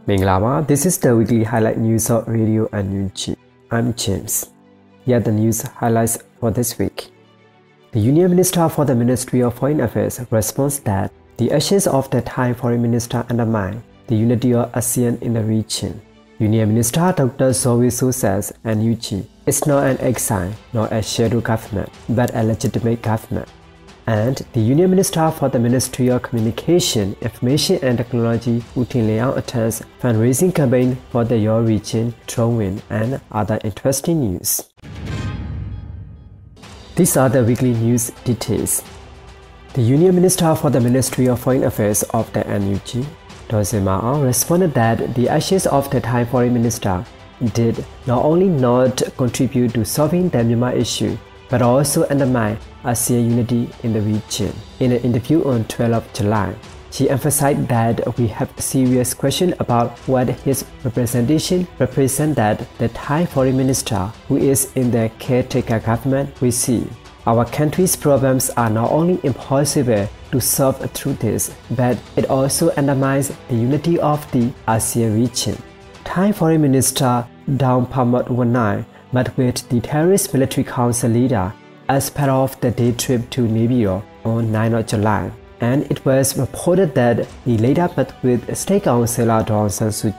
Mélanie, this is the weekly highlight news of Radio NUG. I'm James. Here are the news highlights for this week. The Union Minister for the Ministry of Foreign Affairs responds that the actions of the Thai Foreign Minister undermine the unity of ASEAN in the region. Union Minister Dr. Zaw Wai Soe says NUG is not an exile nor a shadow government, but a legitimate government. And the Union Minister for the Ministry of Communication, Information and Technology, U Tin Leong, attends fundraising campaign for the Your region, Drawing, and other interesting news. These are the weekly news details. The Union Minister for the Ministry of Foreign Affairs of the NUG, Daw Zin Ma Aung, responded that the actions of the Thai Foreign Minister did not only not contribute to solving the Myanmar issue, but also undermine ASEAN unity in the region. In an interview on 12 July, she emphasized that we have serious questions about what his representation represents that the Thai Foreign Minister, who is in the caretaker government, will see. Our country's problems are not only impossible to solve through this, but it also undermines the unity of the ASEAN region. Thai Foreign Minister Daw Zin met with the terrorist military council leader as part of the day trip to Napier on 9 July, and it was reported that he later met with State Councillor Daw Zin.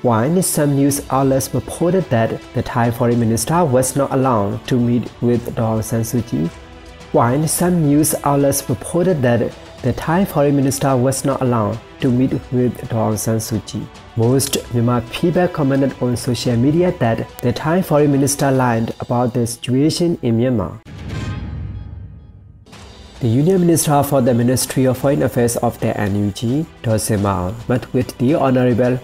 While some news outlets reported that the Thai Foreign Minister was not allowed to meet with Daw Zin, while some news outlets reported that the Thai Foreign Minister was not allowed to meet with Daw Zin. Most Myanmar people commented on social media that the Thai Foreign Minister lied about the situation in Myanmar. The Union Minister for the Ministry of Foreign Affairs of the NUG, Daw Zin Ma Aung, met with the Honourable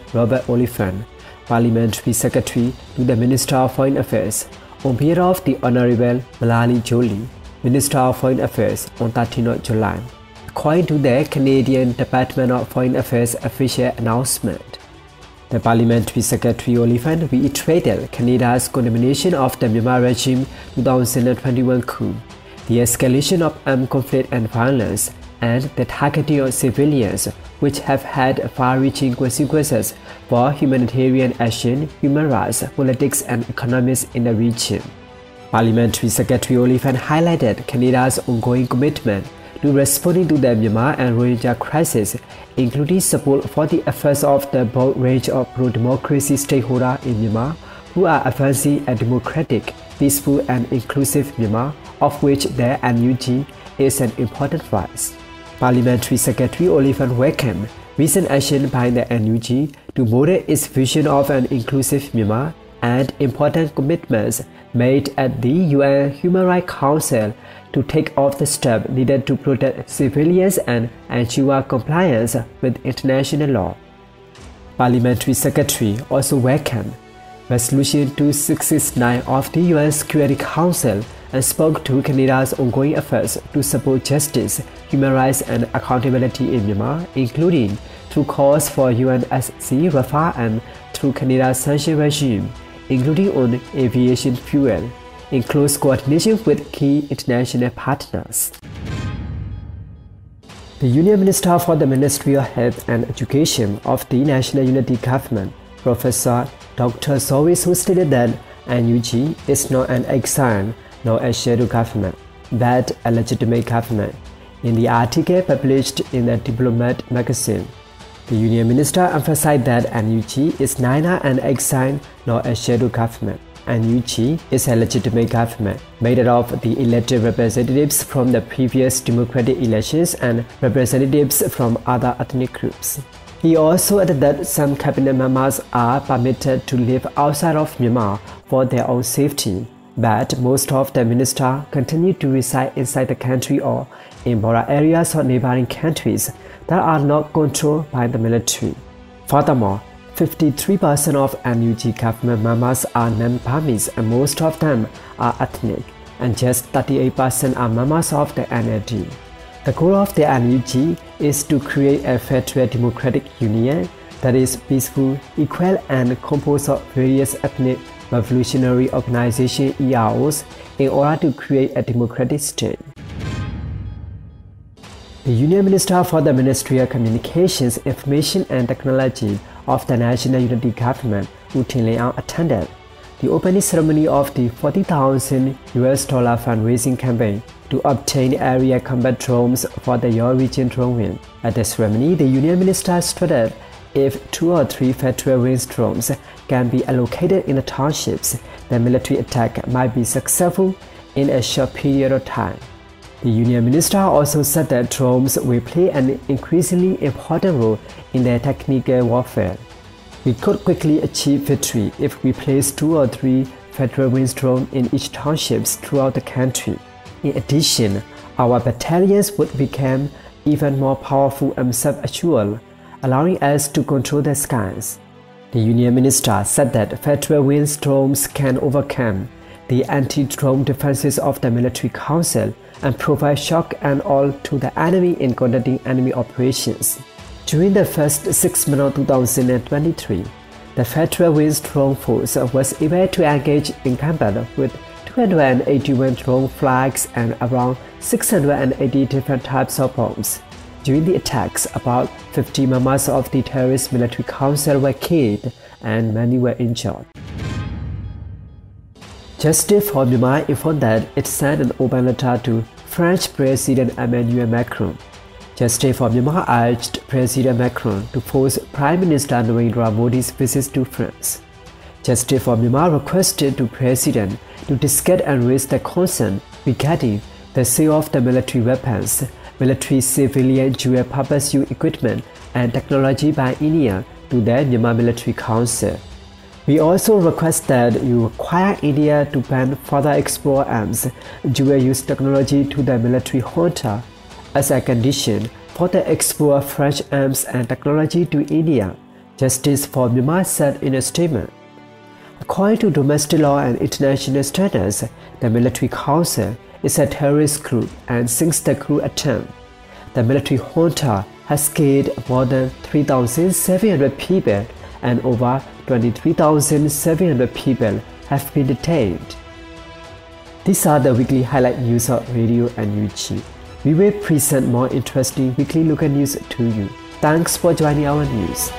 Oliphant, Parliamentary Secretary to the Minister of Foreign Affairs, on behalf of the Honourable Mélanie Joly, Minister of Foreign Affairs, on 13 July, according to the Canadian Department of Foreign Affairs official announcement. The Parliamentary Secretary Oliphant reiterated Canada's condemnation of the Myanmar regime 2021 coup, the escalation of armed conflict and violence, and the targeting of civilians, which have had far-reaching consequences for humanitarian action, human rights, politics, and economics in the region. Parliamentary Secretary Oliphant highlighted Canada's ongoing commitment to responding to the Myanmar and Rohingya crisis, including support for the efforts of the broad range of pro-democracy stakeholders in Myanmar who are advancing a democratic, peaceful, and inclusive Myanmar, of which the NUG is an important voice. Parliamentary Secretary Oliphant welcomed recent action by the NUG to model its vision of an inclusive Myanmar and important commitments made at the UN Human Rights Council to take off the steps needed to protect civilians and ensure compliance with international law. Parliamentary Secretary also welcomed Resolution 2669 of the UN Security Council and spoke to Canada's ongoing efforts to support justice, human rights, and accountability in Myanmar, including through calls for UNSC reform and through Canada's sanction regime, including on aviation fuel, in close coordination with key international partners. The Union Minister for the Ministry of Health and Education of the National Unity Government, Professor Dr. Zaw Wai Soe, stated that NUG is not an exile nor a shadow government, but a legitimate government. In the article published in the Diplomat magazine, the Union Minister emphasized that NUG is neither an exile nor a shadow government. NUG is a legitimate government made up of the elected representatives from the previous democratic elections and representatives from other ethnic groups. He also added that some cabinet members are permitted to live outside of Myanmar for their own safety, but most of the ministers continue to reside inside the country or in border areas of neighboring countries that are not controlled by the military. Furthermore, 53% of NUG government members are non-Burmese and most of them are ethnic, and just 38% are members of the NLD. The goal of the NUG is to create a federal democratic union that is peaceful, equal, and composed of various ethnic revolutionary organizations (EROs) in order to create a democratic state. The Union Minister for the Ministry of Communications, Information and Technology, of the National Unity Government, Daw attended the opening ceremony of the $40,000 fundraising campaign to obtain area combat drones for the Your Region drone wing. At the ceremony, the Union Minister stated if 2 or 3 federal wings drones can be allocated in the townships, the military attack might be successful in a short period of time. The Union Minister also said that drones will play an increasingly important role in their technical warfare. We could quickly achieve victory if we place 2 or 3 federal wings drones in each townships throughout the country. In addition, our battalions would become even more powerful and self-assured, allowing us to control the skies. The Union Minister said that federal wings drones can overcome the anti-drone defenses of the Military Council and provide shock and awe to the enemy in conducting enemy operations. During the first 6 months of 2023, the Federal Wings Drone Force was able to engage in combat with 281 drone flags and around 680 different types of bombs. During the attacks, about 50 members of the terrorist military council were killed and many were injured. Justice for Myanmar informed that it sent an open letter to French President Emmanuel Macron. Justice for Myanmar urged President Macron to force Prime Minister Narendra Modi's visit to France. Justice for Myanmar requested the President to discuss and raise the concern regarding the sale of the military weapons, military civilian dual-purpose use equipment and technology by India to the Myanmar Military Council. We also request that you require India to ban further export arms, dual-use technology to the military junta as a condition for the export of French arms and technology to India, Justice for Myanmar said in a statement. According to domestic law and international standards, the Military Council is a terrorist group, and since the coup attempt, the military junta has killed more than 3,700 people and over 23,700 people have been detained. These are the weekly highlight news of Radio NUG. We will present more interesting weekly local news to you. Thanks for joining our news.